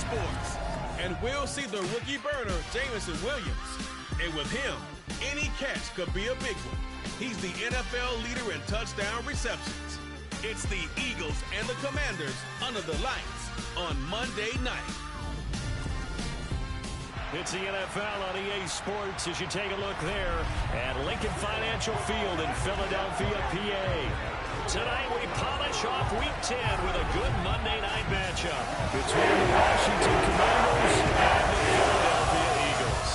Sports. And we'll see the rookie burner, Jameson Williams. And with him, any catch could be a big one. He's the NFL leader in touchdown receptions. It's the Eagles and the Commanders under the lights on Monday night. It's the NFL on EA Sports as you take a look there at Lincoln Financial Field in Philadelphia, PA. Tonight we polish off Week 10 with a good Monday night matchup between the Washington Commanders and the Philadelphia Eagles.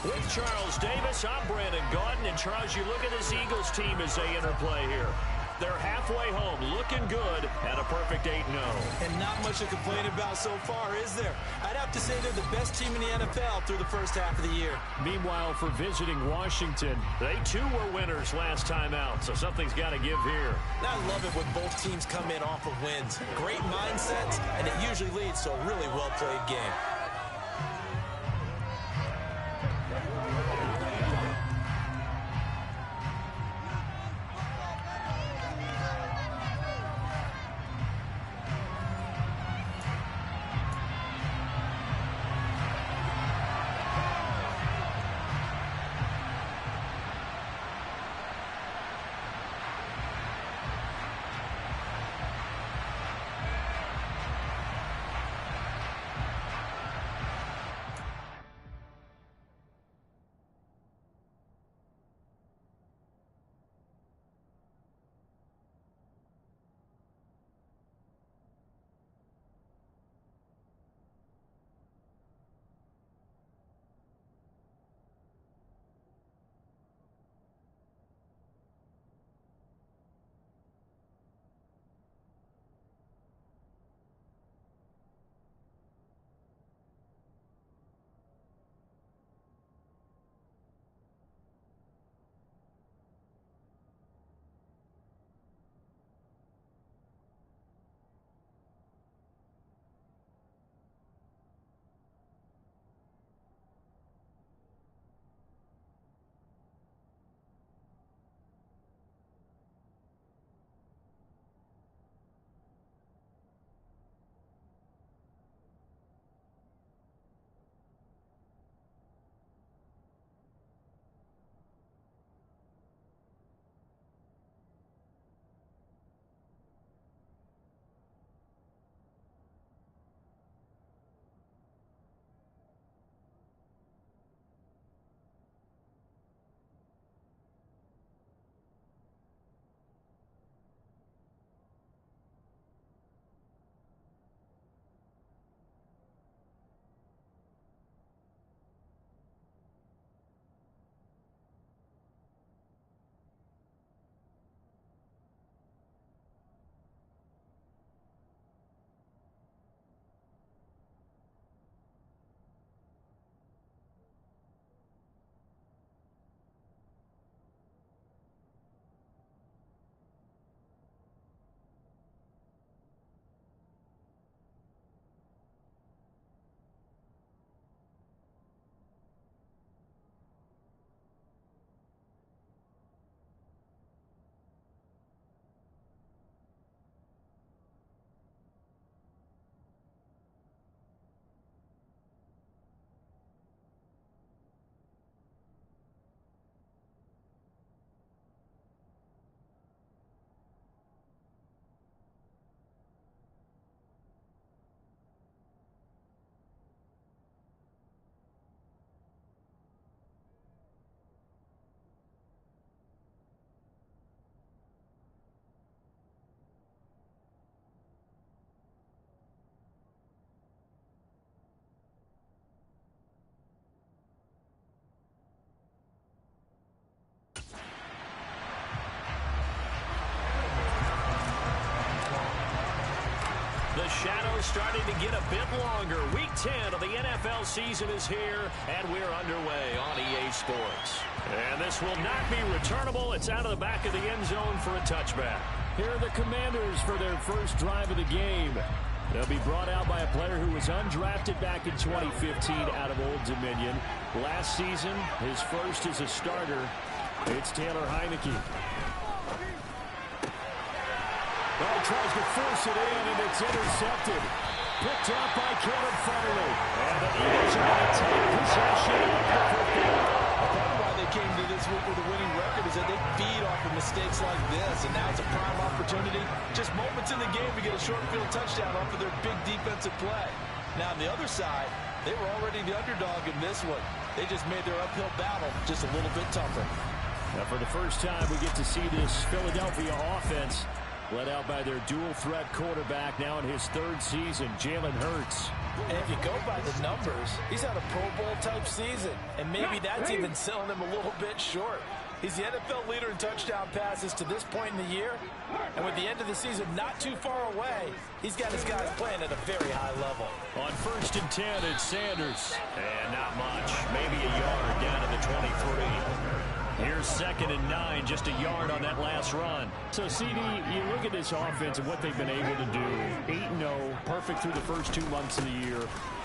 With Charles Davis, I'm Brandon Gaudin. And Charles, you look at this Eagles team as they interplay here. They're halfway home, looking good, at a perfect 8-0. And not much to complain about so far, is there? I'd have to say they're the best team in the NFL through the first half of the year. Meanwhile, for visiting Washington, they too were winners last time out, so something's got to give here. I love it when both teams come in off of wins. Great mindsets, and it usually leads to a really well-played game. The shadows starting to get a bit longer. Week 10 of the NFL season is here, and we're underway on EA Sports. And this will not be returnable. It's out of the back of the end zone for a touchback. Here are the Commanders for their first drive of the game. They'll be brought out by a player who was undrafted back in 2015 out of Old Dominion. Last season, his first as a starter. It's Taylor Heineke. Well, tries to force it in, and it's intercepted. Picked up by Caleb Farley. And the Eagles are going to take possession of the football. Part of why they came to this week with a winning record is that they feed off of mistakes like this, and now it's a prime opportunity. Just moments in the game to get a short field touchdown off of their big defensive play. Now, on the other side, they were already the underdog in this one. They just made their uphill battle just a little bit tougher. Now, for the first time, we get to see this Philadelphia offense led out by their dual-threat quarterback now in his third season, Jalen Hurts. And if you go by the numbers, he's had a Pro Bowl-type season, and maybe that's even selling him a little bit short. He's the NFL leader in touchdown passes to this point in the year, and with the end of the season not too far away, he's got his guys playing at a very high level. On 1st and 10, it's Sanders. And not much, maybe a yard down to the 23. Here's 2nd and 9, just a yard on that last run. So, CD, you look at this offense and what they've been able to do. 8-0, perfect through the first 2 months of the year.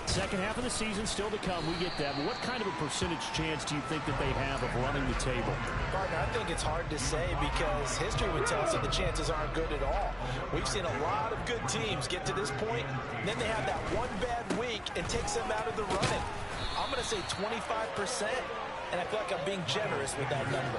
Second half of the season still to come, we get that. But what kind of a percentage chance do you think that they have of running the table? Partner, I think it's hard to say because history would tell us that the chances aren't good at all. We've seen a lot of good teams get to this point, and then they have that one bad week and takes them out of the running. I'm going to say 25%. And I feel like I'm being generous with that number.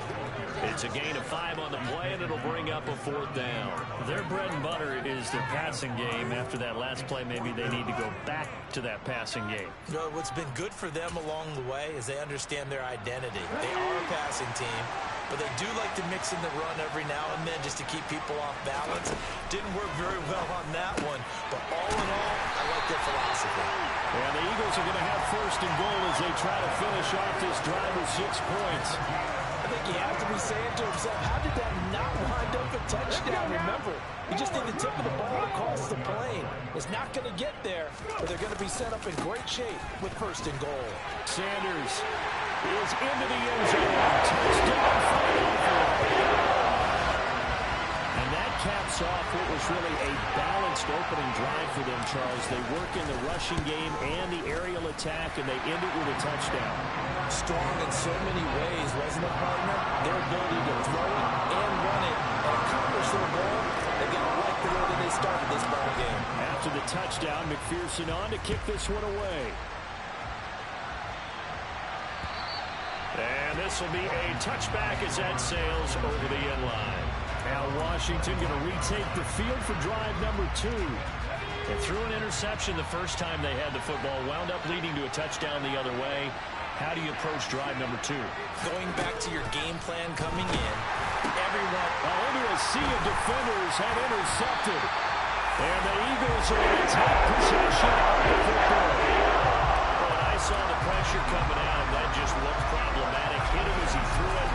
It's a gain of 5 on the play, and it'll bring up a 4th down. Their bread and butter is their passing game. After that last play, maybe they need to go back to that passing game. You know, what's been good for them along the way is they understand their identity. They are a passing team, but they do like to mix in the run every now and then just to keep people off balance. Didn't work very well on that one, but all in all, I like their philosophy. And the Eagles are going to have 1st and goal as they try to finish off this drive with 6 points. I think he has to be saying to himself, how did that not wind up a touchdown? Remember, you just need the tip of the ball across the plane. It's not going to get there, but they're going to be set up in great shape with 1st and goal. Sanders is into the end zone. Touchdown Philadelphia. And that caps off what was really a balanced opening drive for them, Charles. They work in the rushing game and the aerial attack, and they end it with a touchdown. Strong in so many ways, wasn't it, partner? Their ability to throw it and run it and accomplish their goal, they got to like the way that they started this ball game. After the touchdown, McPherson on to kick this one away. And this will be a touchback as that sails over the end line. Now Washington going to retake the field for drive number 2. They threw an interception the first time they had the football, wound up leading to a touchdown the other way. How do you approach drive number 2? Going back to your game plan coming in, everyone... Into a sea of defenders had intercepted. And the Eagles are going to take possession of the football. When I saw the pressure coming out, that just looked problematic. Hit him as he threw it.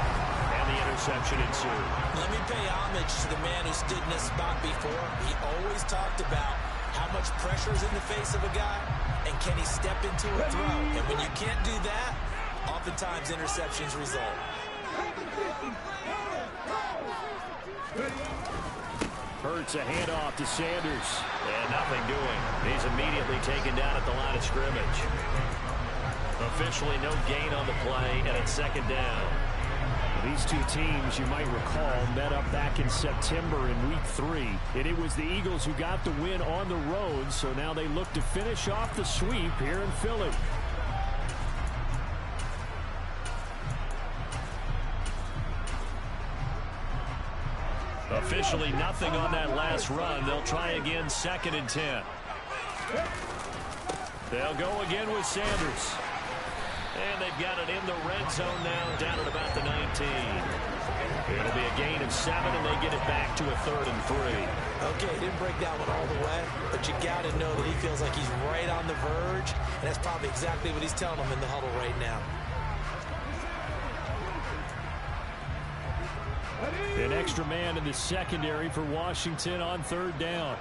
The interception ensued. Let me pay homage to the man who stood in this spot before. He always talked about how much pressure is in the face of a guy and can he step into a throw. And when you can't do that, oftentimes interceptions result. Hurts a handoff to Sanders. And nothing doing. He's immediately taken down at the line of scrimmage. Officially no gain on the play, and it's 2nd down. These two teams, you might recall, met up back in September in Week 3. And it was the Eagles who got the win on the road, so now they look to finish off the sweep here in Philly. Officially nothing on that last run. They'll try again 2nd and 10. They'll go again with Sanders. And they've got it in the red zone now, down at about the 19. It'll be a gain of 7, and they get it back to a 3rd and 3. Okay, didn't break that one all the way, but you got to know that he feels like he's right on the verge, and that's probably exactly what he's telling them in the huddle right now. An extra man in the secondary for Washington on 3rd down.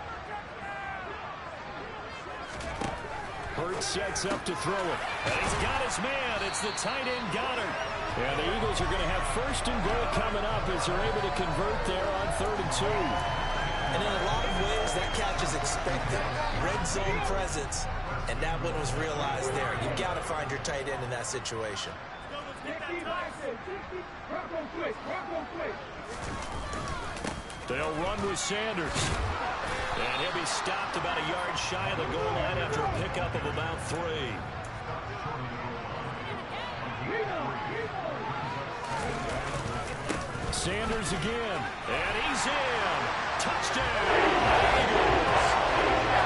Hurts sets up to throw it. And he's got his man. It's the tight end Goddard. And the Eagles are going to have 1st and goal coming up as they're able to convert there on 3rd and 2. And in a lot of ways, that catch is expected. Red zone presence. And that one was realized there. You've got to find your tight end in that situation. They'll run with Sanders. And he'll be stopped about a yard shy of the goal line after a pickup of about 3. Sanders again. And he's in. Touchdown. Eagles.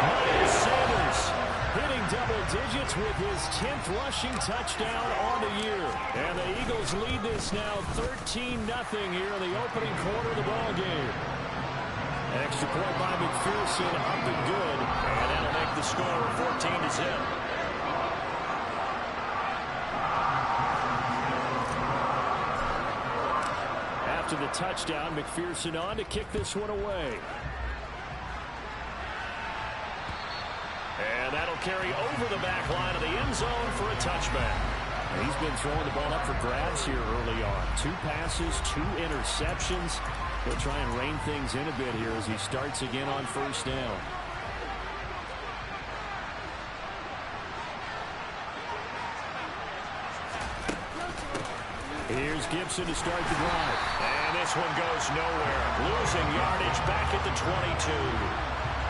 Miles Sanders hitting double digits with his 10th rushing touchdown on the year. And the Eagles lead this now 13-0 here in the opening quarter of the ball game. Extra point by McPherson, up and good. And that'll make the score 14-0. After the touchdown, McPherson on to kick this one away. And that'll carry over the back line of the end zone for a touchback. He's been throwing the ball up for grabs here early on. 2 passes, 2 interceptions. He'll try and rein things in a bit here as he starts again on first down. Here's Gibson to start the drive. And this one goes nowhere. Losing yardage back at the 22.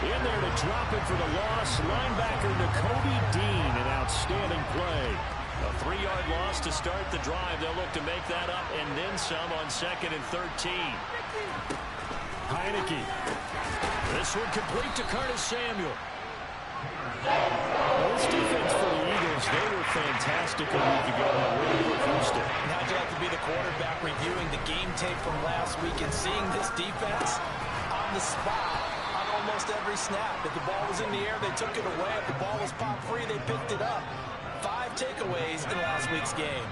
In there to drop it for the loss, linebacker N'Kobe Dean, an outstanding play. A 3-yard loss to start the drive. They'll look to make that up and then some on 2nd and 13. Heineke. This one complete to Curtis Samuel. Well, this defense for the Eagles, they were fantastic a week ago with Houston. How'd you like to be the quarterback reviewing the game tape from last week and seeing this defense on the spot on almost every snap? If the ball was in the air, they took it away. If the ball was popped free, they picked it up. 5 takeaways in last week's game.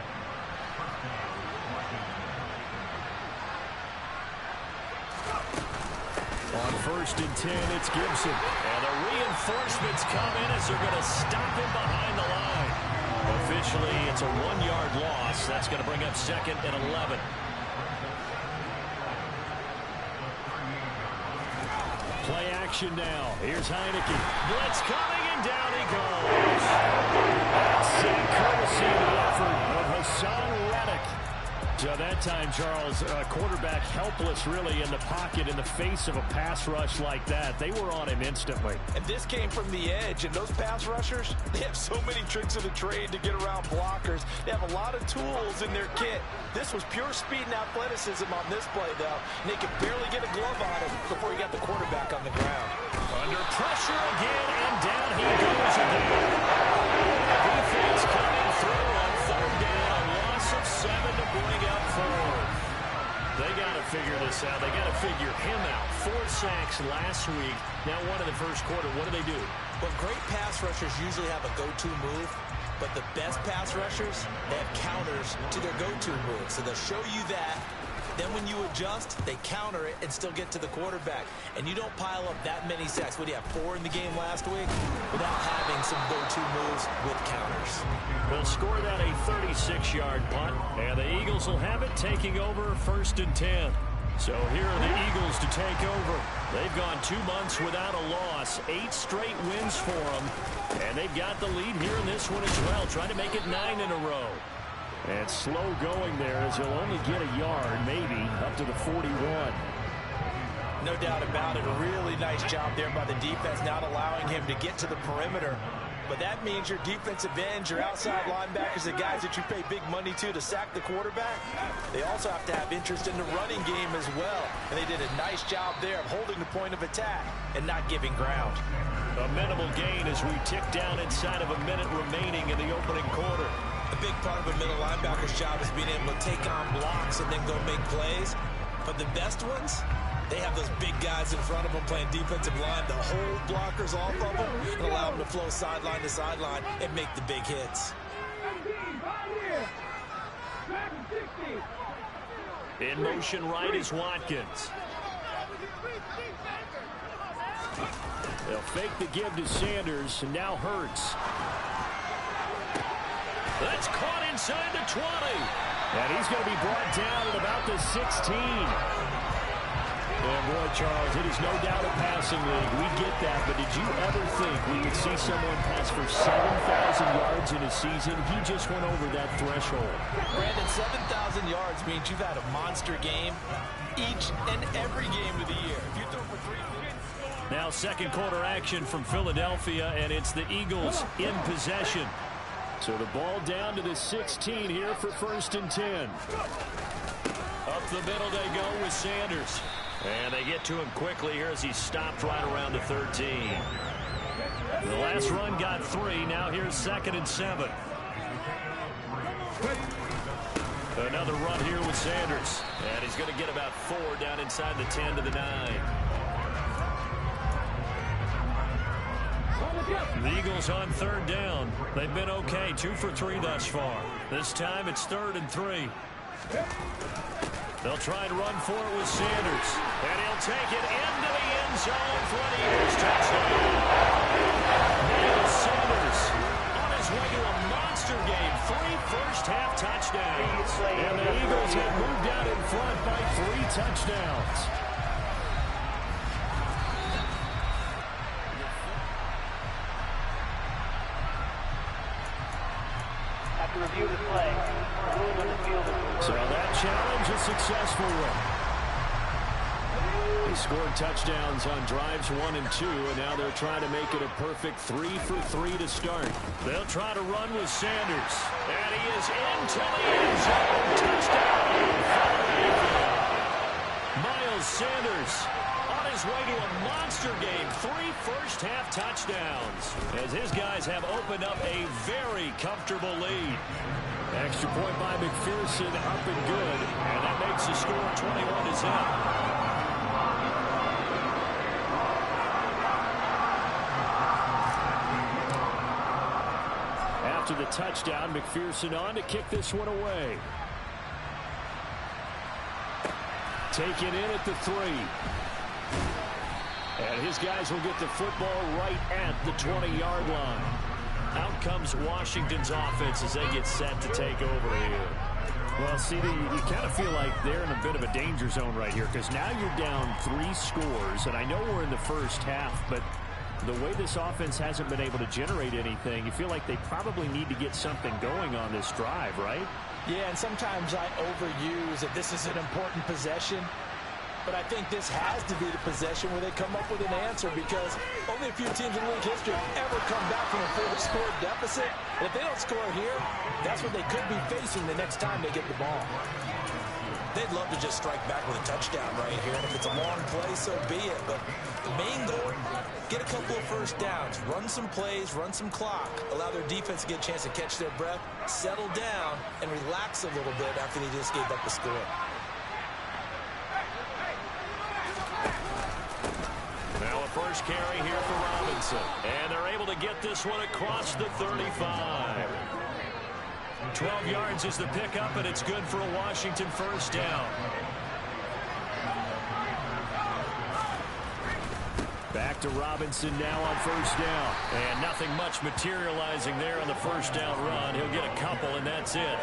On 1st and 10, it's Gibson. And the reinforcements come in as they're going to stop him behind the line. Officially, it's a 1-yard loss. That's going to bring up 2nd and 11. Play action now. Here's Heineke. Blitz coming, and down he goes. That's courtesy of the effort of Hassan Reddick. So that time, Charles, quarterback helpless really in the pocket in the face of a pass rush like that. They were on him instantly. And this came from the edge, and those pass rushers, they have so many tricks of the trade to get around blockers. They have a lot of tools in their kit. This was pure speed and athleticism on this play, though. And they could barely get a glove on him before he got the quarterback on the ground. Under pressure again, and down he goes again. Defense coming through on 3rd down. A loss of 7 to bring up 4th. They got to figure this out. They got to figure him out. 4 sacks last week. Now 1 in the first quarter. What do they do? Well, great pass rushers usually have a go-to move, but the best pass rushers, they have counters to their go-to move. So they'll show you that. Then when you adjust, they counter it and still get to the quarterback. And you don't pile up that many sacks. What do you have, 4 in the game last week? Without having some go-to moves with counters. They'll score that a 36-yard punt. And the Eagles will have it taking over 1st and 10. So here are the Eagles to take over. They've gone 2 months without a loss. 8 straight wins for them. And they've got the lead here in this one as well, trying to make it 9 in a row. And slow going there as he'll only get a yard, maybe, up to the 41. No doubt about it. A really nice job there by the defense, not allowing him to get to the perimeter. But that means your defensive ends, your outside linebackers, the guys that you pay big money to sack the quarterback, they also have to have interest in the running game as well. And they did a nice job there of holding the point of attack and not giving ground. A minimal gain as we tick down inside of a minute remaining in the opening quarter. A big part of a middle linebacker's job is being able to take on blocks and then go make plays. But the best ones, they have those big guys in front of them playing defensive line to hold blockers off of them and allow them to flow sideline to sideline and make the big hits. In motion right is Watkins. They'll fake the give to Sanders, and now Hurts. That's caught inside the 20. And he's going to be brought down at about the 16. And boy, Charles, it is no doubt a passing league. We get that, but did you ever think we would see someone pass for 7,000 yards in a season? He just went over that threshold. Brandon, 7,000 yards means you've had a monster game each and every game of the year. Now second quarter action from Philadelphia, and it's the Eagles in possession. So the ball down to the 16 here for 1st and 10. Up the middle they go with Sanders. And they get to him quickly here as he stopped right around the 13. The last run got 3. Now here's 2nd and 7. Another run here with Sanders. And he's going to get about 4 down inside the 10 to the 9. The Eagles on 3rd down. They've been okay, 2 for 3 thus far. This time it's 3rd and 3. They'll try and run for it with Sanders. And he'll take it into the end zone for an Eagles touchdown. Miles Sanders on his way to a monster game. 3 first-half touchdowns. And the Eagles have moved out in front by 3 touchdowns. After review of the play, ruling on the field is so that challenge is successful one. They scored touchdowns on drives 1 and 2, and now they're trying to make it a perfect 3 for 3 to start. They'll try to run with Sanders, and he is into the end zone. Touchdown! Miles Sanders on his way to a monster game. 3 first-half touchdowns as his guys have opened up a very comfortable lead. Extra point by McPherson, up and good, and that makes the score 21-0. After the touchdown, McPherson on to kick this one away. Taken in at the 3. And his guys will get the football right at the 20-yard line. Out comes Washington's offense as they get set to take over here. Well, CD, you kind of feel like they're in a bit of a danger zone right here because now you're down 3 scores, and I know we're in the first half, but the way this offense hasn't been able to generate anything, you feel like they probably need to get something going on this drive, right? Yeah, and sometimes I overuse that this is an important possession. But I think this has to be the possession where they come up with an answer because only a few teams in league history have ever come back from a 4-score deficit. And if they don't score here, that's what they could be facing the next time they get the ball. They'd love to just strike back with a touchdown right here. And if it's a long play, so be it. But the main goal, get a couple of first downs, run some plays, run some clock, allow their defense to get a chance to catch their breath, settle down, and relax a little bit after they just gave up the score. Now a first carry here for Robinson. And they're able to get this one across the 35. 12 yards is the pickup, and it's good for a Washington first down. Back to Robinson now on first down. And nothing much materializing there on the first down run. He'll get a couple, and that's it.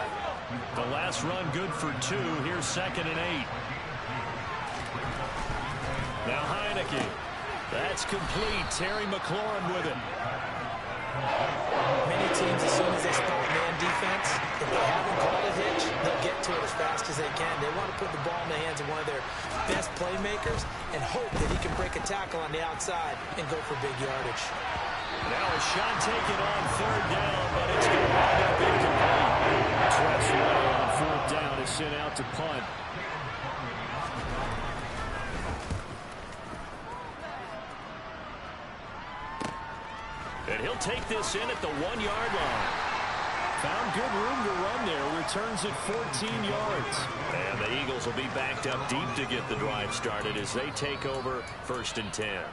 The last run good for 2. Here's 2nd and 8. Now Heineke. That's complete. Terry McLaurin with it. Many teams, as soon as they spot man defense, if they haven't called a hitch, they'll get to it as fast as they can. They want to put the ball in the hands of one of their best playmakers and hope that he can break a tackle on the outside and go for big yardage. Now a shot taken on 3rd down, but it's going to wind up incomplete. Tressway on 4th down is sent out to punt. And he'll take this in at the 1-yard line. Found good room to run there. Returns at 14 yards. And the Eagles will be backed up deep to get the drive started as they take over 1st and 10.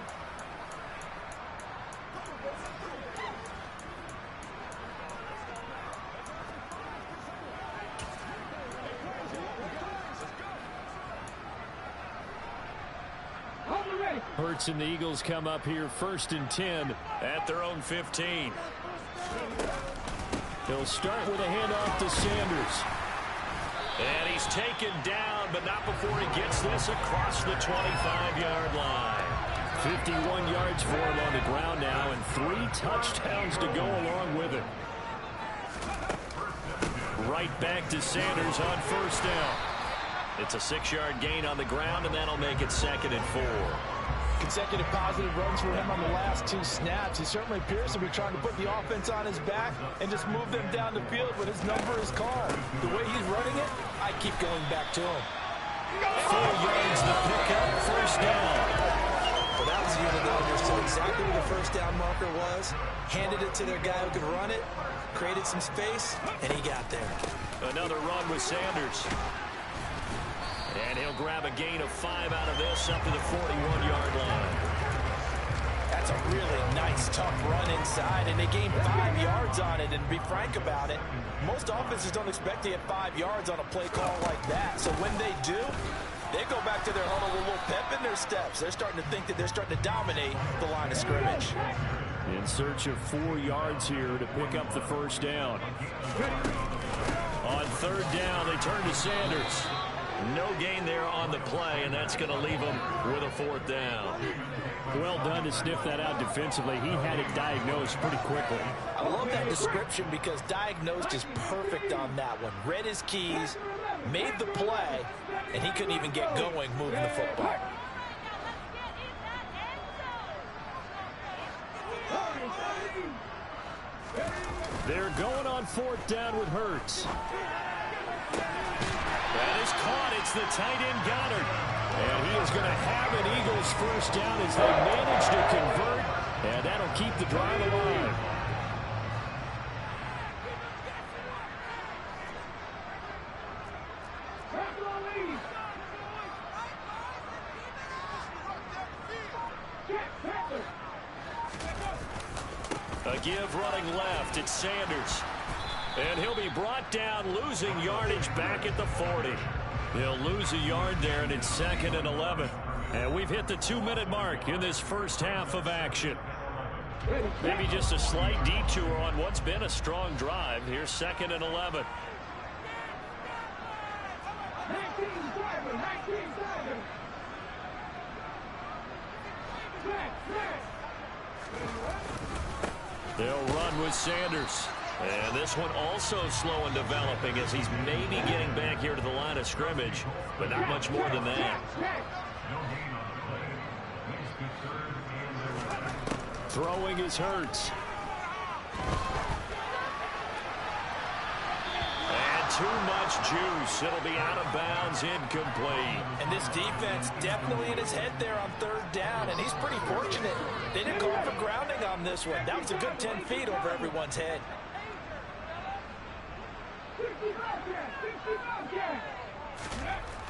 Hurts and the Eagles come up here 1st and 10 at their own 15. He'll start with a handoff to Sanders. And he's taken down, but not before he gets this across the 25-yard line. 51 yards for him on the ground now, and 3 touchdowns to go along with it. Right back to Sanders on first down. It's a 6-yard gain on the ground, and that'll make it 2nd and 4. consecutive positive runs for him on the last 2 snaps. He certainly appears to be trying to put the offense on his back and just move them down the field when his number is called. The way he's running it, I keep going back to him. 4 yards to pick up, first down. Well, that was a unit that understood exactly where the first down marker was, handed it to their guy who could run it, created some space, and he got there. Another run with Sanders. And he'll grab a gain of 5 out of this up to the 41-yard line. That's a really nice, tough run inside, and they gained 5 yards on it. And to be frank about it, most offenses don't expect to get 5 yards on a play call like that. So when they do, they go back to their huddle with a little pep in their steps. They're starting to think that they're starting to dominate the line of scrimmage. In search of 4 yards here to pick up the first down. On third down, they turn to Sanders. No gain there on the play, and that's going to leave him with a 4th down. Well done to sniff that out defensively. He had it diagnosed pretty quickly. I love that description because diagnosed is perfect on that one. Read his keys, made the play, and he couldn't even get going moving the football. They're going on 4th down with Hurts. That is caught. It's the tight end Goddard. And he is going to have an Eagles first down as they manage to convert. And that'll keep the drive alive. A give running left. It's Sanders. And he'll be brought down, losing yardage back at the 40. He'll lose a yard there, and it's 2nd and 11. And we've hit the 2-minute mark in this first half of action. Maybe just a slight detour on what's been a strong drive. Here's 2nd and 11. They'll run with Sanders. And this one also slow in developing as he's maybe getting back here to the line of scrimmage, but not much more than that. Throwing is Hurts. And too much juice. It'll be out of bounds, incomplete. And this defense definitely in his head there on 3rd down, and he's pretty fortunate. They didn't call for grounding on this one. That was a good 10 feet over everyone's head.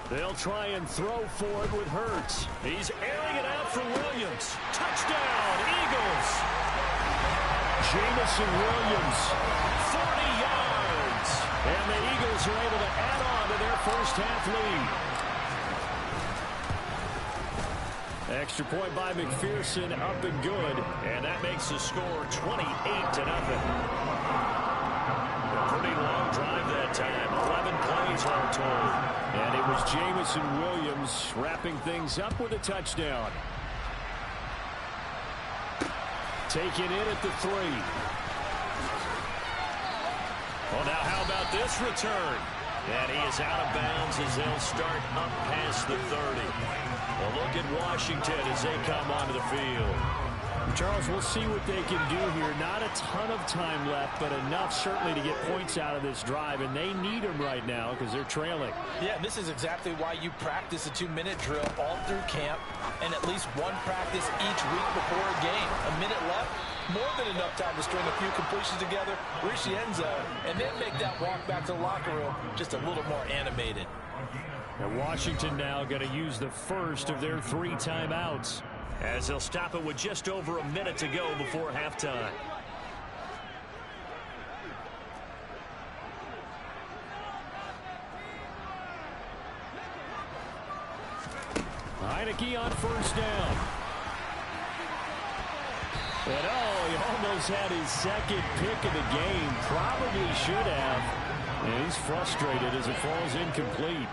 They'll try and throw for it with Hurts. He's airing it out for Williams. Touchdown, Eagles. Jamison Williams. 40 yards. And the Eagles are able to add on to their first half lead. Extra point by McPherson, up and good. And that makes the score 28-0. A pretty long drive that time. 11 plays all told. And it was Jamison Williams wrapping things up with a touchdown. Taken in at the 3. Well, now how about this return? And he is out of bounds as they'll start up past the 30. Well, look at Washington as they come onto the field. Charles, we'll see what they can do here. Not a ton of time left, but enough certainly to get points out of this drive, and they need them right now because they're trailing. Yeah, this is exactly why you practice a 2-minute drill all through camp and at least one practice each week before a game. A minute left, more than enough time to string a few completions together, reach the end zone, and then make that walk back to the locker room just a little more animated. And Washington now going to use the first of their 3 timeouts, as they'll stop it with just over a minute to go before halftime. Heineke on first down. And he almost had his 2nd pick of the game. Probably should have. And he's frustrated as it falls incomplete.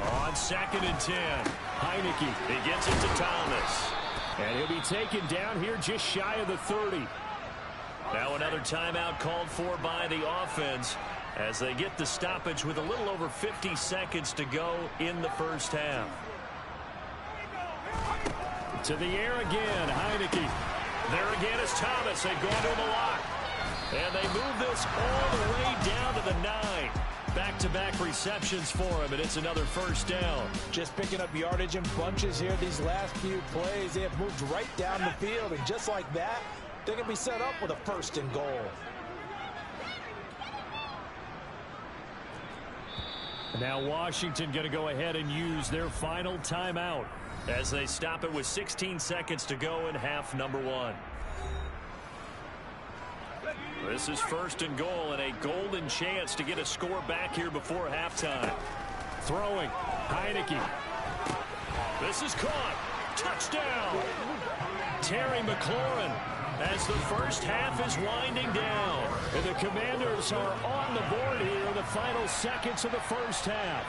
On 2nd and 10. Heineke. He gets it to Thomas. And he'll be taken down here just shy of the 30. Now another timeout called for by the offense as they get the stoppage with a little over 50 seconds to go in the first half. To the air again, Heineke. There again is Thomas. They've gone to the lock. And they move this all the way down to the 9. Back-to-back receptions for him, and it's another first down. Just picking up yardage in bunches here these last few plays. They have moved right down the field, and just like that, they're going to be set up with a 1st and goal. Now Washington going to go ahead and use their final timeout as they stop it with 16 seconds to go in half number 1. This is 1st and goal and a golden chance to get a score back here before halftime. Throwing, Heineke. This is caught. Touchdown. Terry McLaurin as the first half is winding down. And the Commanders are on the board here in the final seconds of the first half.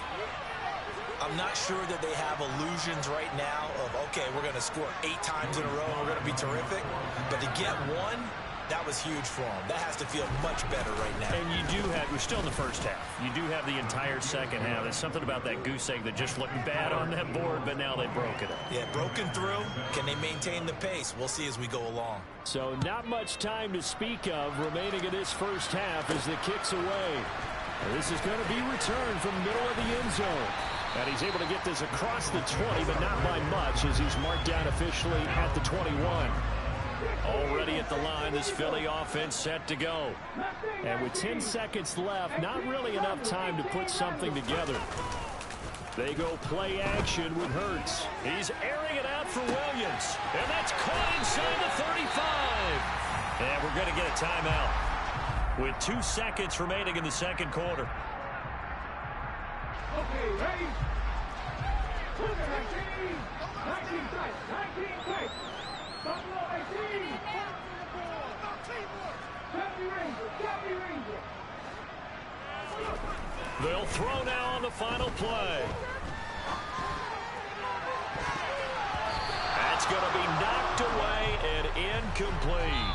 I'm not sure that they have illusions right now of, okay, we're going to score 8 times in a row and we're going to be terrific. But to get one, that was huge for them. That has to feel much better right now. And you do have, we're still in the first half. You do have the entire second half. There's something about that goose egg that just looked bad on that board, but now they broke it up. Yeah, broken through. Can they maintain the pace? We'll see as we go along. So not much time to speak of remaining in this first half as the kick's away. And this is going to be returned from middle of the end zone. And he's able to get this across the 20, but not by much as he's marked down officially at the 21. Already at the line, this Philly offense set to go. And with 10 seconds left, not really enough time to put something together. They go play action with Hurts. He's airing it out for Williams. And that's caught inside the 35. And we're going to get a timeout with 2 seconds remaining in the second quarter. Okay, ready? 19 strikes. 19 strikes. Buffalo 18. Deputy Ranger. They'll throw now on the final play. That's going to be knocked away and incomplete.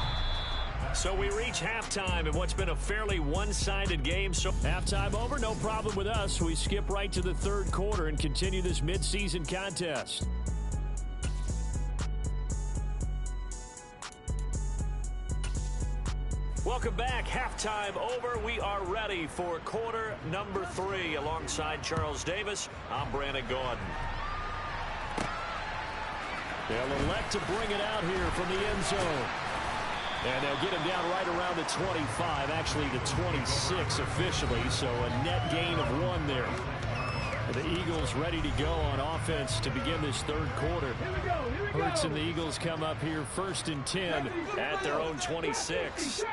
So we reach halftime in what's been a fairly one-sided game. So halftime over, no problem with us. We skip right to the third quarter and continue this midseason contest. Welcome back. Halftime over. We are ready for quarter number 3. Alongside Charles Davis, I'm Brandon Gaudin. They'll elect to bring it out here from the end zone. And they'll get him down right around the 25, actually the 26 officially, so a net gain of 1 there. The Eagles ready to go on offense to begin this third quarter. Hurts and the Eagles come up here 1st and 10 at their own 26.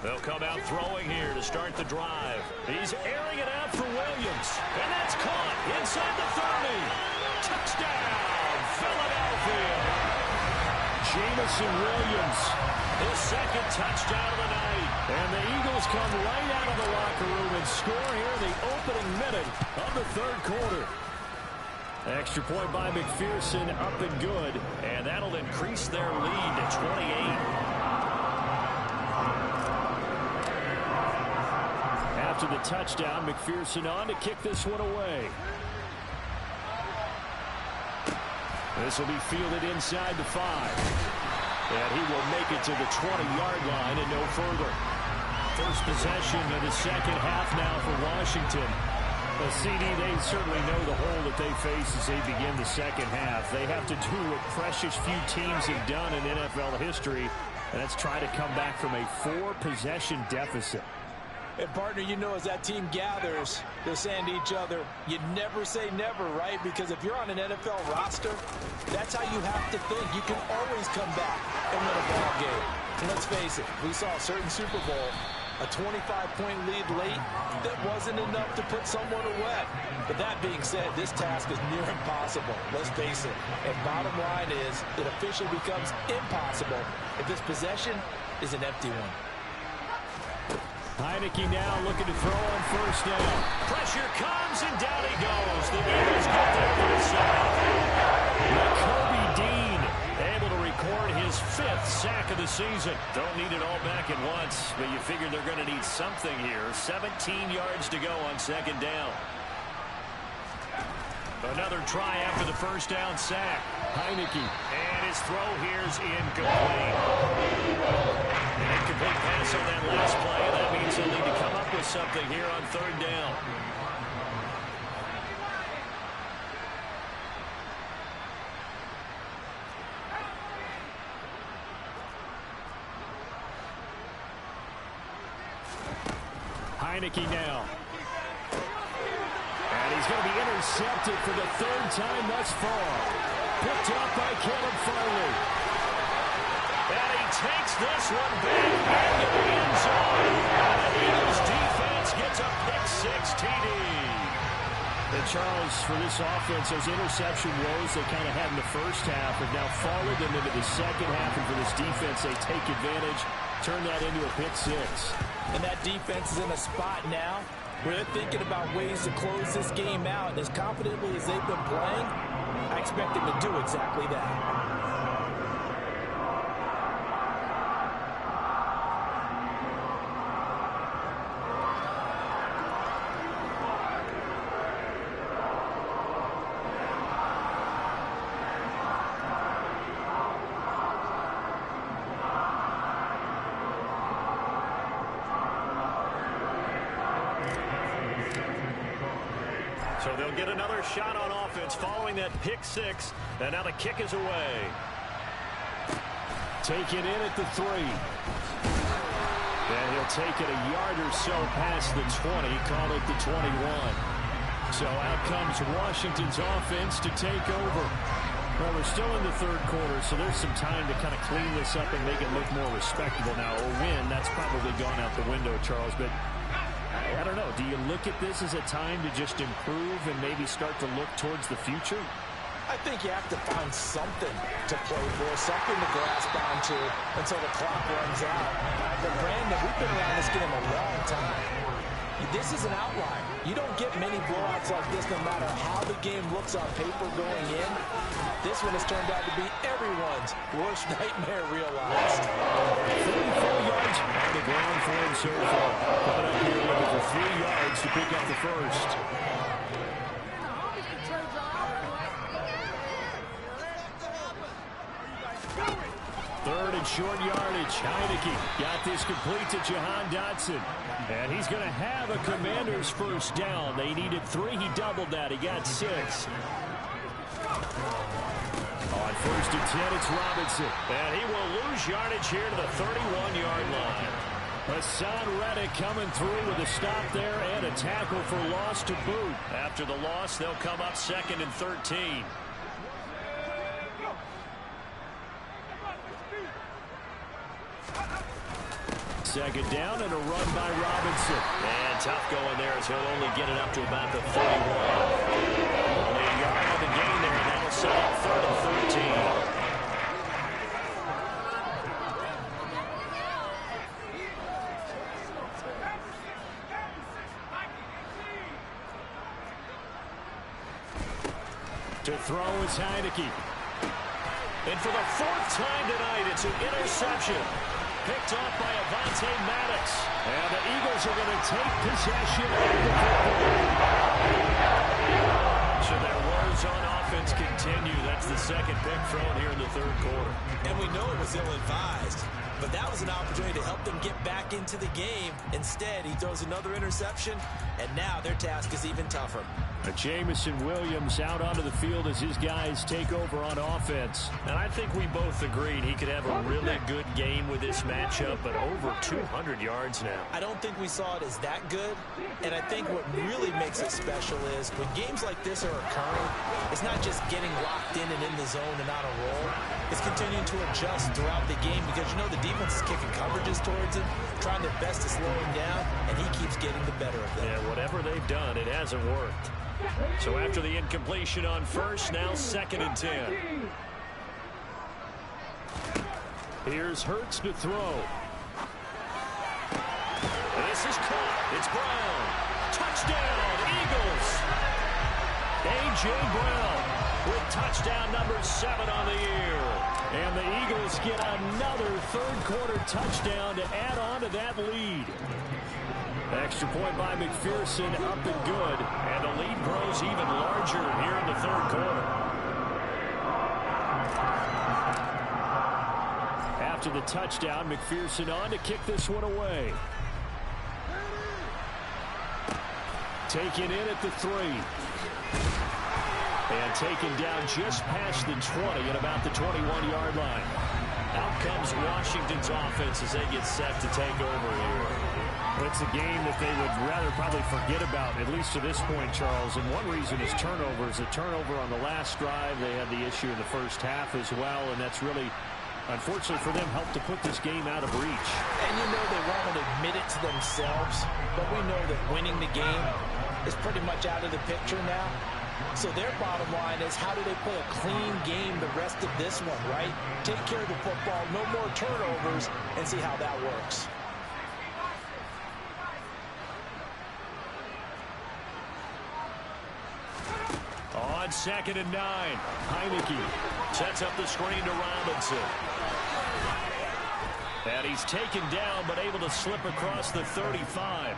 They'll come out throwing here to start the drive. He's airing it out for Williams. And that's caught inside the 30. Touchdown, Philadelphia. Jamison Williams. His second touchdown of the night. And the Eagles come right out of the locker room and score here in the opening minute of the third quarter. Extra point by McPherson, up and good. And that'll increase their lead to 28. After the touchdown, McPherson on to kick this one away. This will be fielded inside the 5. And he will make it to the 20-yard line and no further. First possession of the second half now for Washington. The CD, they certainly know the hole that they face as they begin the second half. They have to do what precious few teams have done in NFL history, and that's try to come back from a 4-possession deficit. And, partner, you know, as that team gathers, they're saying to each other, you never say never, right? Because if you're on an NFL roster, that's how you have to think. You can always come back and win a ball game. And let's face it, we saw a certain Super Bowl, a 25-point lead late, that wasn't enough to put someone away. But that being said, this task is near impossible. Let's face it. And bottom line is, it officially becomes impossible if this possession is an empty one. Heineke now looking to throw on first down. Pressure comes, and down he goes. The Eagles get there for the sack. Kobe Dean able to record his 5th sack of the season. Don't need it all back at once, but you figure they're going to need something here. 17 yards to go on 2nd down. Another try after the first down sack. Heineke. And his throw here's incomplete. An incomplete pass on that last play, and that means he'll need to come up with something here on 3rd down. Heineke now. And he's going to be intercepted for the 3rd time thus far. Picked up by Caleb Farley. And he takes this one back into the end zone. And the Eagles defense gets a pick-6 TD. And Charles, for this offense, those interception woes they kind of had in the first half have now followed them into the second half. And for this defense, they take advantage, turn that into a pick-6. And that defense is in a spot now where they're thinking about ways to close this game out. And as confidently as they've been playing, I expect them to do exactly that. So they'll get another shot on offense following that pick-6, and now the kick is away. Taken in at the 3. And he'll take it a yard or so past the 20, call it the 21. So out comes Washington's offense to take over. Well, we're still in the 3rd quarter, so there's some time to kind of clean this up and make it look more respectable now. A win, that's probably gone out the window, Charles, but I don't know. Do you look at this as a time to just improve and maybe start to look towards the future? I think you have to find something to play for, something to grasp onto until the clock runs out. But Brandon, we've been around this game a long time. This is an outlier. You don't get many blowouts like this no matter how the game looks on paper going in. This one has turned out to be everyone's worst nightmare realized. 34 yards on the ground for him so far. Coming up here looking for 3 yards to pick up the first. 3rd and short yardage. Heineke got this complete to Jahan Dotson. And he's going to have a Commander's first down. They needed 3. He doubled that. He got 6. On 1st and 10, it's Robinson. And he will lose yardage here to the 31-yard line. Hassan Reddick coming through with a stop there and a tackle for loss to boot. After the loss, they'll come up 2nd and 13. Second down and a run by Robinson. And tough going there as he'll only get it up to about the 31. Only a yard on the gain there, and that'll set up 3rd and 13. To throw is Heineke. And for the 4th time tonight, it's an interception. Picked off by Avonte Maddox. And the Eagles are going to take possession of the football. So their woes on offense continue. That's the 2nd pick thrown here in the 3rd quarter. And we know it was ill-advised, but that was an opportunity to help them get back into the game. Instead, he throws another interception, and now their task is even tougher. Jamison Williams out onto the field as his guys take over on offense. And I think we both agreed he could have a really good game with this matchup, but over 200 yards now. I don't think we saw it as that good, and I think what really makes it special is when games like this are occurring, it's not just getting locked in and in the zone and on a roll. It's continuing to adjust throughout the game because you know the defense is kicking coverages towards him, trying their best to slow him down, and he keeps getting the better of them. Yeah, whatever they've done, it hasn't worked. So after the incompletion on 1st, now 2nd and 10. Here's Hurts to throw. This is caught. It's Brown. Touchdown, Eagles. A.J. Brown. with touchdown number 7 on the year. And the Eagles get another third-quarter touchdown to add on to that lead. Extra point by McPherson, up and good. And the lead grows even larger here in the third quarter. After the touchdown, McPherson on to kick this one away. Taken in at the 3. And taken down just past the 20 at about the 21-yard line. Out comes Washington's offense as they get set to take over here. It's a game that they would rather probably forget about, at least to this point, Charles. And one reason is turnovers. A turnover on the last drive. They had the issue in the first half as well, and that's really, unfortunately for them, helped to put this game out of reach. And you know they won't admit it to themselves, but we know that winning the game is pretty much out of the picture now. So their bottom line is, how do they play a clean game the rest of this one, right? Take care of the football, no more turnovers, and see how that works. On 2nd and 9, Heineke Sets up the screen to Robinson. And he's taken down, but able to slip across the 35.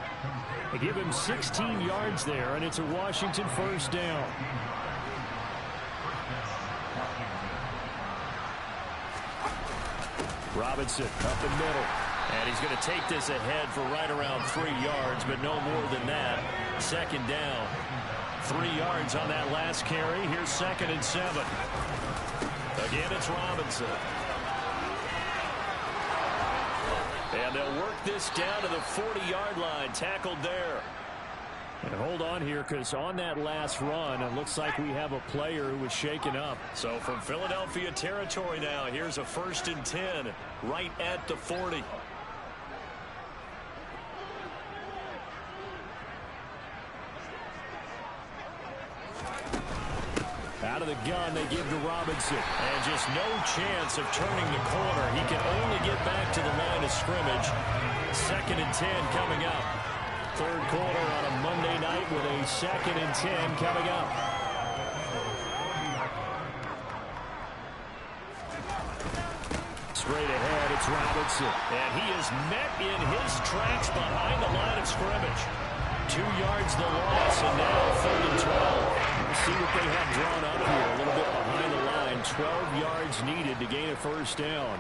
They give him 16 yards there, and it's a Washington first down. Robinson up the middle. And he's going to take this ahead for right around 3 yards, but no more than that. 2nd down. 3 yards on that last carry. Here's 2nd and 7. Again, it's Robinson. And they'll work this down to the 40-yard line. Tackled there. And hold on here, because on that last run, it looks like we have a player who was shaken up. So from Philadelphia territory now, here's a 1st and 10 right at the 40. Out of the gun, they give to Robinson. And just no chance of turning the corner. He can only get back to the line of scrimmage. 2nd and 10 coming up. Third quarter on a Monday night with a 2nd and 10 coming up. Straight ahead, it's Robinson. And he is met in his tracks behind the line of scrimmage. 2 yards the loss, and now 3rd and 12. See what they have drawn up here. A little bit behind the line. 12 yards needed to gain a first down.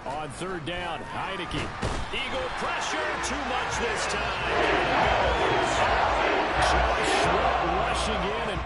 On 3rd down, Heineke. Eagle pressure, too much this time. Josh Sweat rushing in and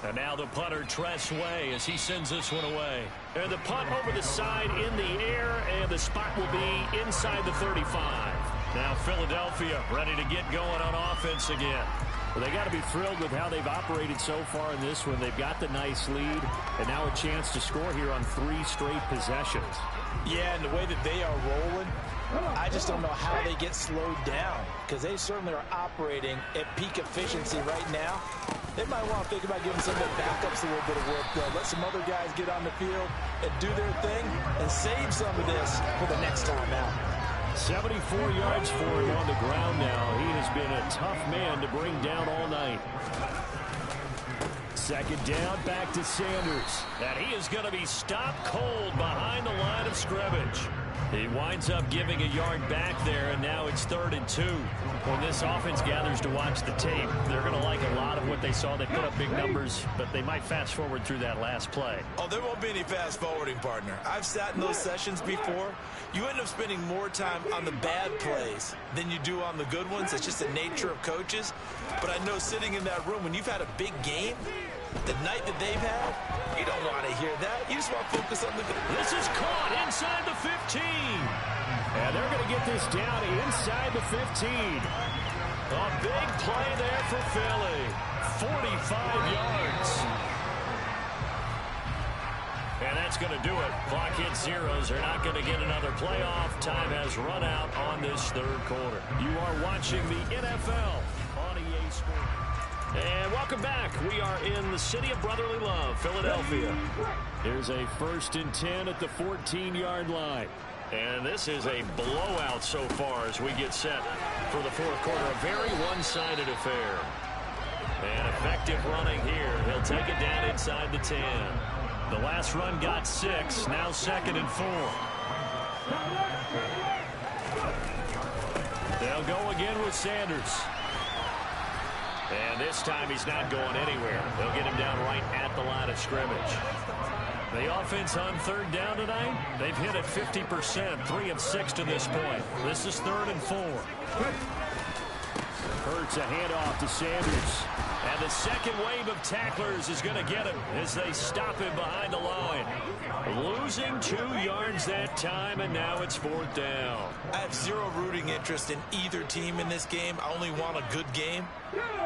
And now the punter, Tress Way, as he sends this one away. And the punt over the side in the air, and the spot will be inside the 35. Now Philadelphia ready to get going on offense again. Well, they got to be thrilled with how they've operated so far in this one. They've got the nice lead, and now a chance to score here on 3 straight possessions. Yeah, and the way that they are rolling, I just don't know how they get slowed down, because they certainly are operating at peak efficiency right now. They might want to think about giving some of their backups a little bit of work, though. Let some other guys get on the field and do their thing and save some of this for the next time out. 74 yards for him on the ground now. He has been a tough man to bring down all night. Second down, back to Sanders. And he is going to be stopped cold behind the line of scrimmage. He winds up giving a yard back there, and now it's 3rd and 2. When this offense gathers to watch the tape, they're going to like a lot of what they saw. They put up big numbers, but they might fast forward through that last play. Oh, there won't be any fast forwarding, partner. I've sat in those sessions before. You end up spending more time on the bad plays than you do on the good ones. It's just the nature of coaches. But I know sitting in that room, when you've had a big game, the night that they've had, you don't want to hear that. You just want to focus on the good. This is caught inside the 15. And they're going to get this down inside the 15. A big play there for Philly. 45 yards. And that's going to do it. Clock hits zeros. They're not going to get another playoff. Time has run out on this 3rd quarter. You are watching the NFL on EA Sports. And welcome back. We are in the city of brotherly love, Philadelphia. Here's a 1st and 10 at the 14-yard line. And this is a blowout so far as we get set for the 4th quarter. A very one-sided affair. And effective running here. He'll take it down inside the 10. The last run got 6. Now 2nd and 4. They'll go again with Sanders. And this time he's not going anywhere. They'll get him down right at the line of scrimmage. The offense on 3rd down tonight, they've hit it 50%, 3 of 6 to this point. This is 3rd and 4. Hurts a handoff to Sanders. And the second wave of tacklers is going to get him as they stop him behind the line. Losing 2 yards that time, and now it's 4th down. I have zero rooting interest in either team in this game. I only want a good game.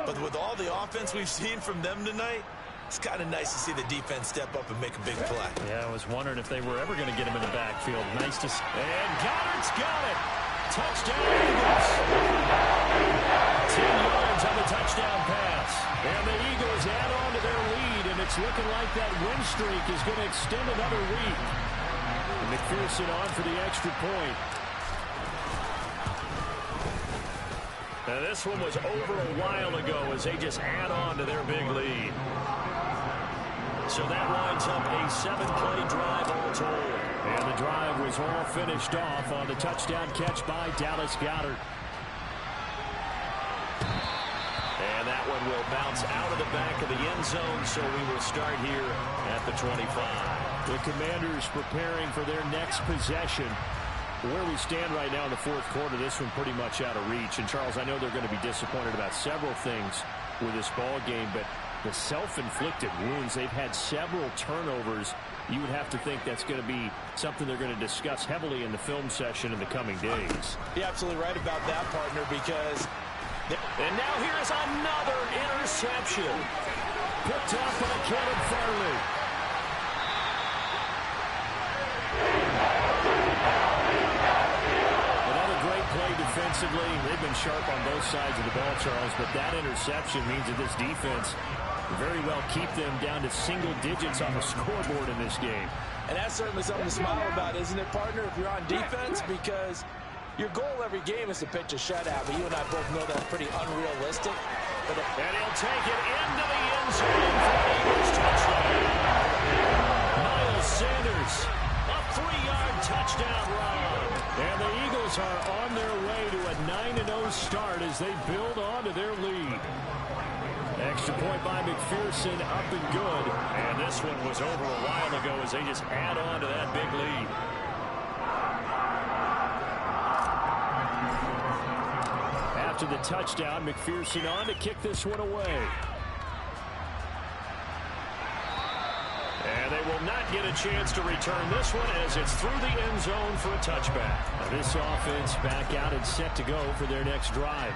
But with all the offense we've seen from them tonight, it's kind of nice to see the defense step up and make a big play. Yeah, I was wondering if they were ever going to get him in the backfield. Nice to see. And Goddard's got it. Touchdown Eagles. 10 yards on the touchdown pass. And the Eagles add on to their lead, and it's looking like that win streak is going to extend another week. And McPherson on for the extra point. Now this one was over a while ago as they just add on to their big lead. So that lines up a 7-play drive all told. And the drive was all finished off on the touchdown catch by Dallas Goedert. And that one will bounce out of the back of the end zone, so we will start here at the 25. The Commanders preparing for their next possession. Where we stand right now in the 4th quarter, this one pretty much out of reach. And, Charles, I know they're going to be disappointed about several things with this ball game, but the self-inflicted wounds, they've had several turnovers. You would have to think that's going to be something they're going to discuss heavily in the film session in the coming days. You're absolutely right about that, partner, because... And now here's another interception. Picked off by Kevin Farley. Another great play defensively. They've been sharp on both sides of the ball, Charles, but that interception means that this defense very well keep them down to single digits on the scoreboard in this game. And that's certainly something to smile about, isn't it, partner, if you're on defense? Because your goal every game is to pitch a shutout, but you and I both know that's pretty unrealistic. And he'll take it into the end zone for the Eagles touchdown. Miles Sanders, a 3-yard touchdown run. And the Eagles are on their way to a 9-0 start as they build on to their lead. Extra point by McPherson, up and good. And this one was over a while ago as they just add on to that big lead. After the touchdown, McPherson on to kick this one away. And they will not get a chance to return this one as it's through the end zone for a touchback. This offense back out and set to go for their next drive.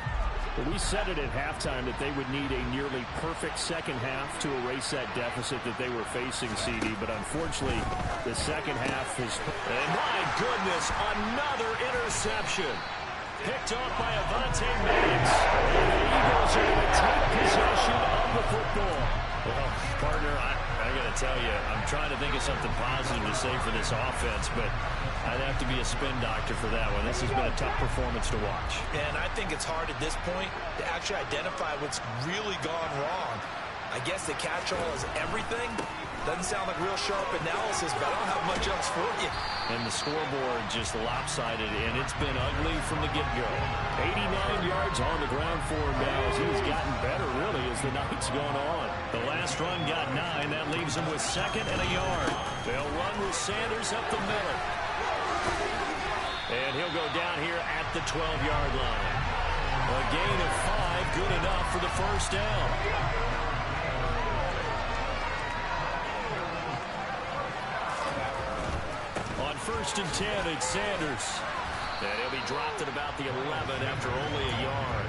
But we said it at halftime that they would need a nearly perfect second half to erase that deficit that they were facing, CD. But unfortunately, the second half is... And my goodness, another interception. Picked off by Avonte Madden. And the Eagles are going to take possession of the football. Well, partner, I got to tell you, I'm trying to think of something positive to say for this offense, but I'd have to be a spin doctor for that one. This has been a tough performance to watch. And I think it's hard at this point to actually identify what's really gone wrong. I guess the catch-all is everything. Doesn't sound like real sharp analysis, but I don't have much else for you. And the scoreboard just lopsided, and it's been ugly from the get-go. 89 yards on the ground for him now as he's gotten better, really, as the night's gone on. The last run got 9. That leaves him with 2nd and a yard. They'll run with Sanders up the middle. And he'll go down here at the 12-yard line. A gain of 5, good enough for the first down. On 1st and 10, it's Sanders. And he'll be dropped at about the 11 after only a yard.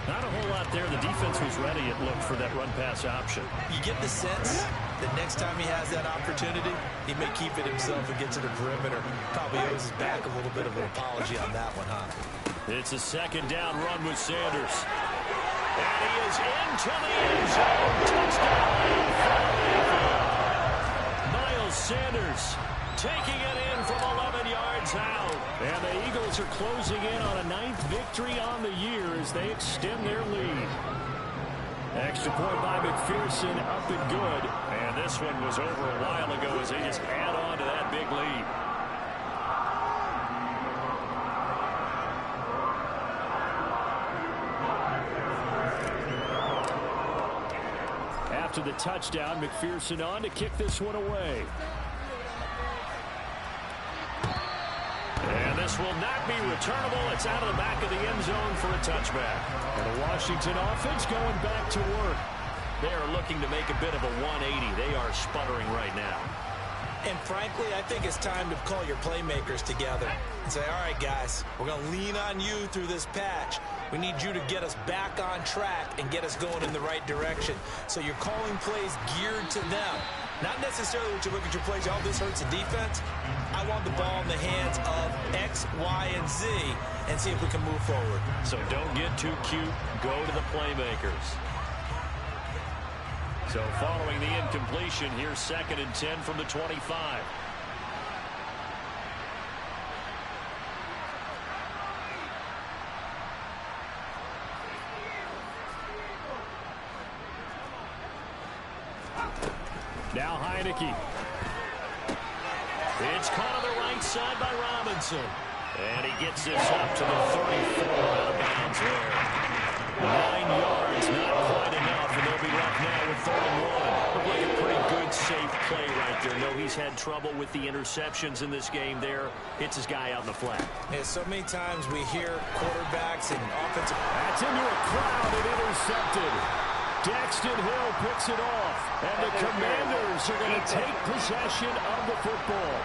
Not a whole lot there. The defense was ready, it looked, for that run-pass option. You get the sense that next time he has that opportunity, he may keep it himself and get to the perimeter. Probably owes his back a little bit of an apology on that one, huh? It's a 2nd down run with Sanders. And he is into the end zone. Touchdown. Miles Sanders taking it in from 11 yards out. And the Eagles are closing in on a 9th victory on the year as they extend their lead. Extra point by McPherson, up and good. And this one was over a while ago as they just add on to that big lead. After the touchdown, McPherson on to kick this one away. And this will not be returnable. It's out of the back of the end zone for a touchback. And the Washington offense going back to work. They are looking to make a bit of a 180. They are sputtering right now. And frankly, I think it's time to call your playmakers together and say, all right, guys, we're going to lean on you through this patch. We need you to get us back on track and get us going in the right direction. So you're calling plays geared to them. Not necessarily when you look at your plays, oh, this hurts the defense. I want the ball in the hands of X, Y, and Z and see if we can move forward. So don't get too cute. Go to the playmakers. So following the incompletion, here's 2nd and 10 from the 25. Now Heineke. It's caught on the right side by Robinson. And he gets this up to the 34 out of bounds there. 9 yards, not quite enough, and they'll be left now with 3rd and 1. Looked like a pretty good, safe play right there. No, he's had trouble with the interceptions in this game there. Hits his guy out in the flat. Yeah, so many times we hear quarterbacks and offensive... That's into a crowd and intercepted. Daxton Hill picks it off, and the Commanders are going to take possession of the football.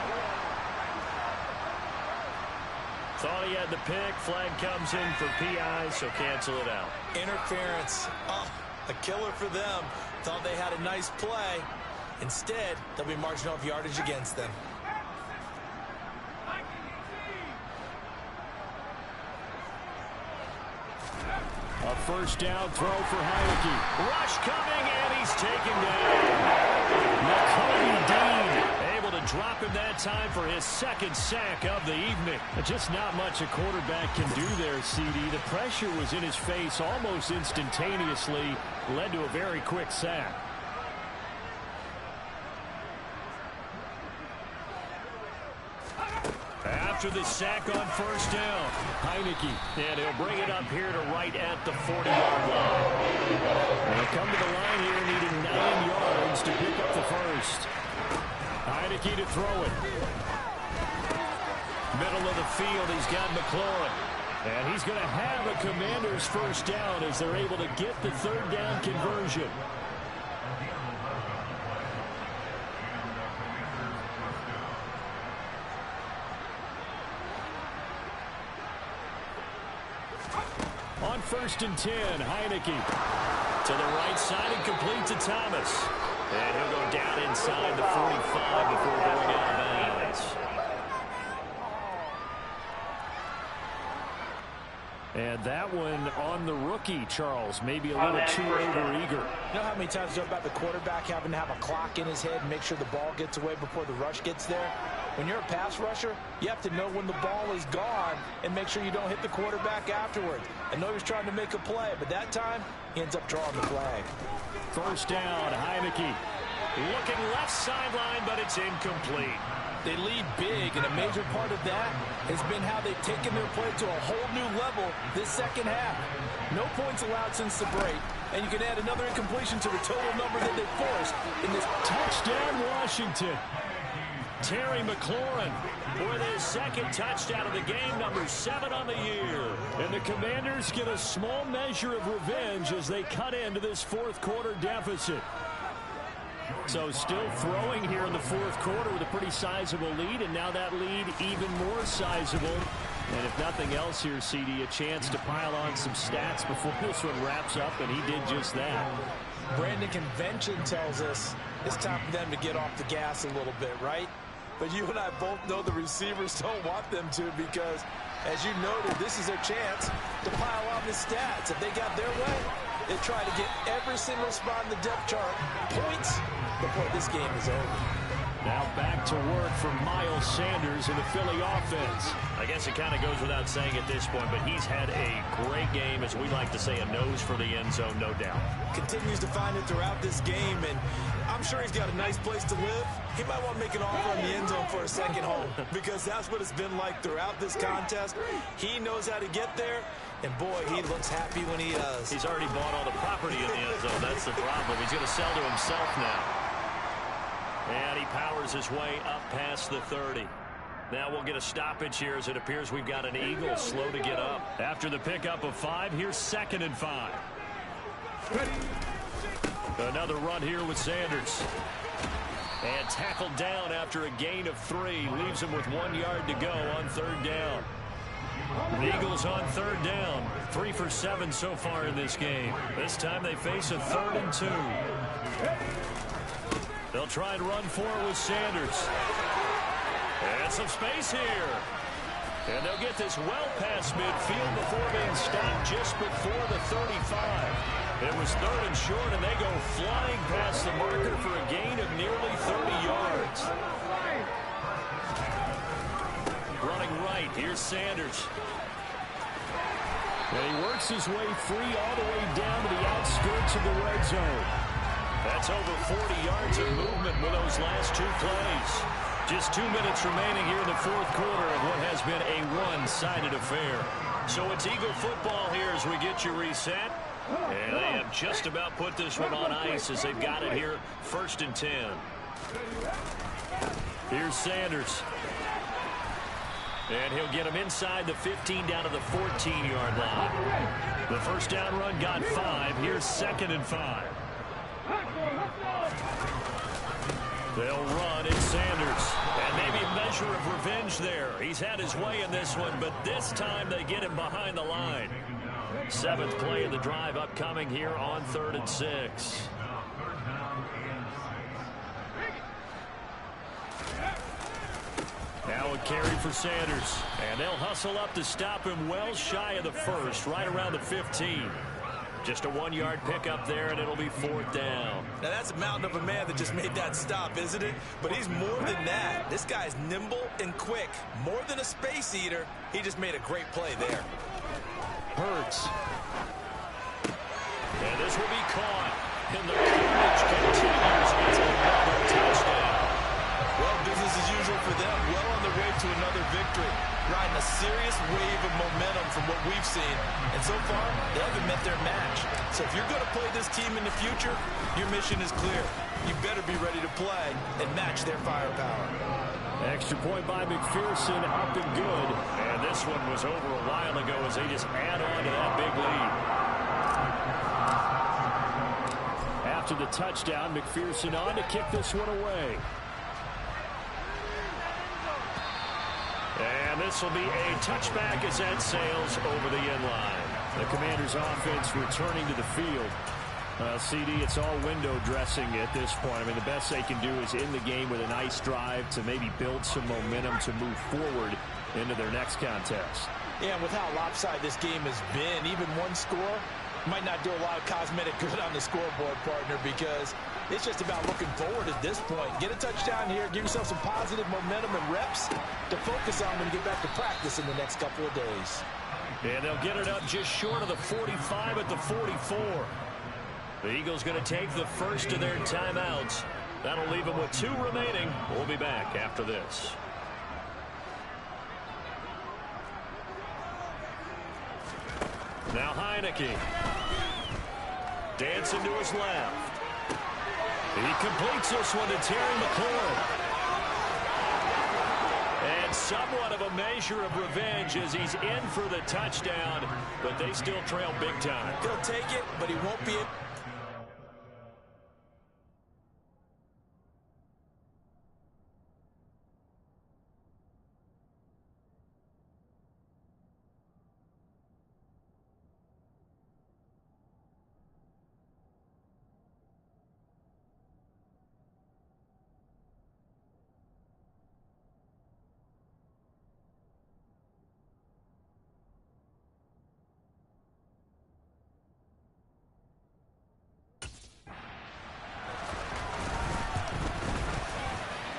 Thought he had the pick. Flag comes in for PI, so cancel it out. Interference. Oh, a killer for them. Thought they had a nice play. Instead, they'll be marching off yardage against them. A 1st down throw for Heineke. Rush coming, and he's taken down. Nakobe Dean able to drop him that time for his 2nd sack of the evening. Just not much a quarterback can do there, CD. The pressure was in his face almost instantaneously. Led to a very quick sack. After the sack on 1st down, Heineke. and he'll bring it up here to right at the 40-yard line. And he'll come to the line here needing 9 yards to pick up the 1st. Heineke to throw it. Middle of the field, he's got McLaurin. And he's going to have a Commander's 1st down as they're able to get the 3rd down conversion. On first and 10. Heineke to the right side and complete to Thomas. And he'll go down inside the 45 before going out of bounds. And that one on the rookie, Charles. Maybe a little too overeager. You know how many times you talk about the quarterback having to have a clock in his head and make sure the ball gets away before the rush gets there? When you're a pass rusher, you have to know when the ball is gone and make sure you don't hit the quarterback afterwards. I know he was trying to make a play, but that time he ends up drawing the flag. First down, Heineke. Looking left sideline, but it's incomplete. They lead big, and a major part of that has been how they've taken their play to a whole new level this second half. No points allowed since the break, and you can add another incompletion to the total number that they forced in this. Touchdown, Washington. Terry McLaurin with his second touchdown of the game, number 7 on the year. And the Commanders get a small measure of revenge as they cut into this fourth quarter deficit. So still throwing here in the fourth quarter with a pretty sizable lead, and now that lead even more sizable. And if nothing else here, CD, a chance to pile on some stats before this one wraps up, and he did just that. Brandon, convention tells us it's time for them to get off the gas a little bit, right? But you and I both know the receivers don't want them to, because, as you noted, this is their chance to pile on the stats. If they got their way, they try to get every single spot in the depth chart points before this game is over. Now back to work for Miles Sanders in the Philly offense. I guess it kind of goes without saying at this point, but he's had a great game, as we like to say, a nose for the end zone, no doubt. Continues to find it throughout this game, and I'm sure he's got a nice place to live. He might want to make an offer on the end zone for a second home, because that's what it's been like throughout this contest. He knows how to get there, and boy, he looks happy when he does. He's already bought all the property in the end zone. That's the problem. He's going to sell to himself now. And he powers his way up past the 30. Now we'll get a stoppage here, as it appears we've got an Eagle slow to get up. After the pickup of 5, here's 2nd and 5. Another run here with Sanders. And tackled down after a gain of 3. Leaves him with 1 yard to go on 3rd down. The Eagles on 3rd down. 3 for 7 so far in this game. This time they face a 3rd and 2. They'll try and run for it with Sanders. And some space here. And they'll get this well past midfield before being stopped just before the 35. It was 3rd and short, and they go flying past the marker for a gain of nearly 30 yards. Running right, here's Sanders. And he works his way free all the way down to the outskirts of the red zone. That's over 40 yards of movement with those last 2 plays. Just 2 minutes remaining here in the fourth quarter of what has been a one-sided affair. So it's Eagle football here as we get you reset. And they have just about put this one on ice as they've got it here, 1st and 10. Here's Sanders. And he'll get him inside the 15 down to the 14-yard line. The first down run got 5. Here's 2nd and 5. They'll run. It's Sanders. And maybe a measure of revenge there. He's had his way in this one, but this time they get him behind the line. 7th play of the drive upcoming here on 3rd and 6. Now a carry for Sanders. And they'll hustle up to stop him well shy of the 1st, right around the 15. Just a 1-yard pickup there, and it'll be 4th down. Now, that's a mountain of a man that just made that stop, isn't it? But he's more than that. This guy's nimble and quick. More than a space eater. He just made a great play there. Hurts. And this will be caught. And the carnage continues. It's another touchdown. Well, business as usual for them. Well on their way to another victory. Riding a serious wave of momentum from what we've seen. And so far, they haven't met their match. So if you're going to play this team in the future, your mission is clear. You better be ready to play and match their firepower. Extra point by McPherson, up and good. And this one was over a while ago as they just add on to that big lead. After the touchdown, McPherson on to kick this one away. And this will be a touchback as that sails over the end line. The Commanders' offense returning to the field. CD, it's all window dressing at this point. I mean, the best they can do is in the game with a nice drive to maybe build some momentum to move forward into their next contest. Yeah, and with how lopsided this game has been, even one score might not do a lot of cosmetic good on the scoreboard, partner, because it's just about looking forward at this point. Get a touchdown here, give yourself some positive momentum and reps to focus on when you get back to practice in the next couple of days. And they'll get it up just short of the 45 at the 44. The Eagles going to take the first of their timeouts. That'll leave them with 2 remaining. We'll be back after this. Now Heineke. Dancing to his left. He completes this one to Terry McLaurin. And somewhat of a measure of revenge as he's in for the touchdown, but they still trail big time. He'll take it, but he won't be...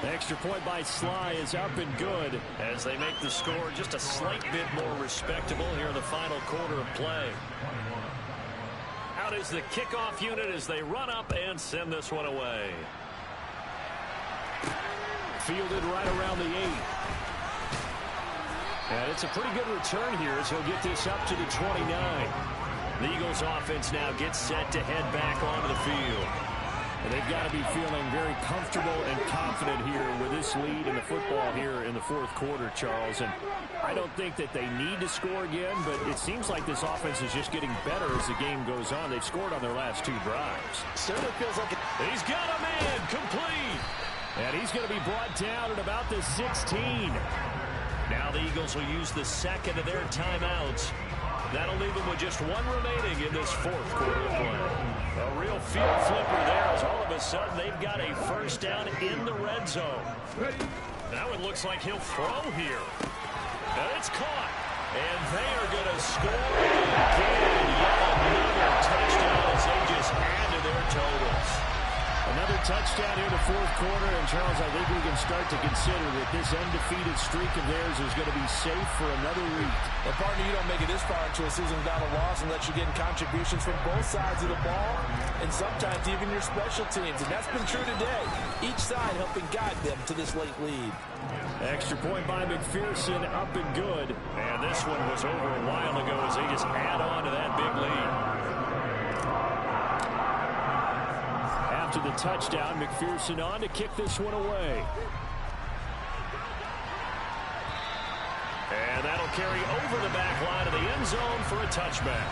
Extra point by Sly is up and good as they make the score just a slight bit more respectable here in the final quarter of play. Out is the kickoff unit as they run up and send this one away. Fielded right around the 8. And it's a pretty good return here as he'll get this up to the 29. The Eagles offense now gets set to head back onto the field. And they've got to be feeling very comfortable and confident here with this lead in the football here in the fourth quarter, Charles. And I don't think that they need to score again, but it seems like this offense is just getting better as the game goes on. They've scored on their last 2 drives. Certainly feels like it. He's got a man complete. And he's going to be brought down at about the 16. Now the Eagles will use the second of their timeouts. That'll leave them with just 1 remaining in this fourth quarter of play. A real field flipper there as all of a sudden they've got a first down in the red zone. Now it looks like he'll throw here. And it's caught. And they are going to score again. Yet another touchdown as they just add to their totals. Another touchdown here in the fourth quarter, and Charles, I think we can start to consider that this undefeated streak of theirs is going to be safe for another week. Well, partner, you don't make it this far into a season without a loss unless you're getting contributions from both sides of the ball, and sometimes even your special teams, and that's been true today. Each side helping guide them to this late lead. Extra point by McPherson, up and good. And this one was over a while ago as they just add on to that big lead. After the touchdown, McPherson on to kick this one away. And that'll carry over the back line of the end zone for a touchback.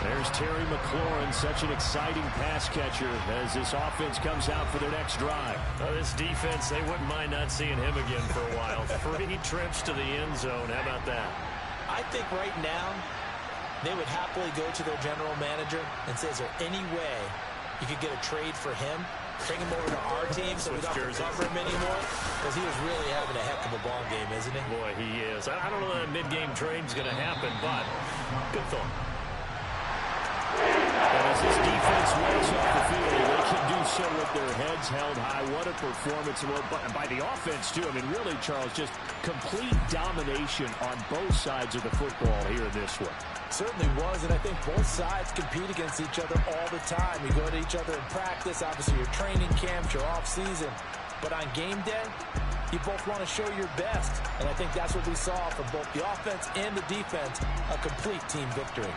There's Terry McLaurin, such an exciting pass catcher as this offense comes out for their next drive. This defense, they wouldn't mind not seeing him again for a while. 3 trips to the end zone. How about that? I think right now they would happily go to their general manager and say, is there any way you could get a trade for him, bring him over to our team so we don't have to cover him anymore? Because he is really having a heck of a ball game, isn't he? Boy, he is. I don't know that mid-game trade's going to happen, but good thought. And as this defense rolls off the field, they can do so with their heads held high. What a performance by the offense, too. I mean, really, Charles, just complete domination on both sides of the football here in this one. Certainly was, and I think both sides compete against each other all the time. You go to each other in practice, obviously your training camps, your off-season. But on game day, you both want to show your best. And I think that's what we saw from both the offense and the defense, a complete team victory.